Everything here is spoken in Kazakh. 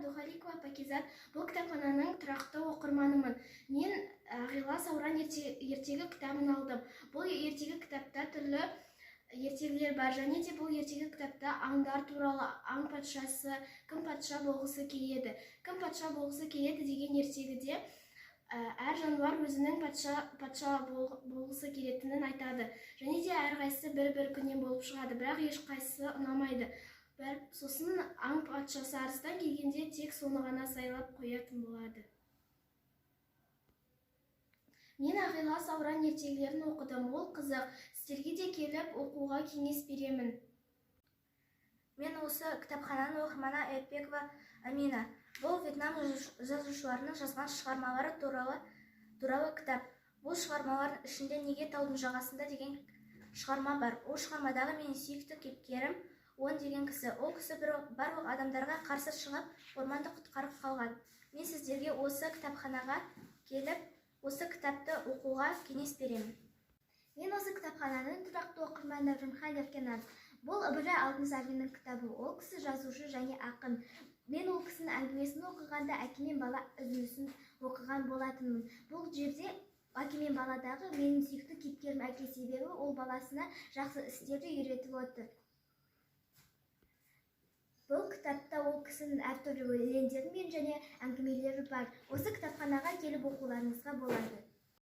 Абдухаликова Пакизат. Бұл кітапхананың тұрақты оқырманымын. Мен Ағила Сауран ертегі кітабын алдым. Бұл ертегі кітапта түрлі ертегілер бар, және де бұл ертегі кітапта аңдар туралы, аң патшасы, кім патша болғысы келеді. Кім патша болғысы келеді деген ертегіде әр жануар өзінің патша болғысы келетінін айтады. Және де әрқайсысы бір күннен болып шығады, бірақ ешқайсысы ұнамайды. Сосын аң патшасы арыстан келгенде тек соны ғана сайлап қоятын болады. Мен Ағила Сауран ертегілерін оқыдым. Ол қызық. Сіздерге де келіп оқуға кеңес беремін. Мен осы кітапхананың оқырманы Аятбекова Амина. Бұл Вьетнам жазушыларының жазған шығармалары туралы кітап. Бұл шығармалардың ішінде «Неге таудың жағасында» деген шығарма бар. Ол шығармадағы менің сүйікті кейіпкерім Он деген кісі. Ол кісі барлық адамдарға қарсы шығып, орманды құтқарып қалған. Мен сіздерге осы кітапханаға келіп, осы кітапты оқуға кеңес беремін. Мен осы кітапхананың тұрақты оқырманы Рымхан Еркенат. Бұл Ыбырай Алтынсаринның кітабы. Ол кісі жазушы және ақын. Мен ол кісінің әңгімесін оқығанда әке мен бала үзіндісін оқыған болатынмын. Бұл жерде әке мен баладағы менің сүйікті кейіпкерім әке, себебі ол баласына жақсы істерді үйретіп отыр. Бұл кітапта ол кісінің әртүрлі өлеңдері мен және әңгімелері бар. Осы кітапханаға келіп оқуларыңызға болады.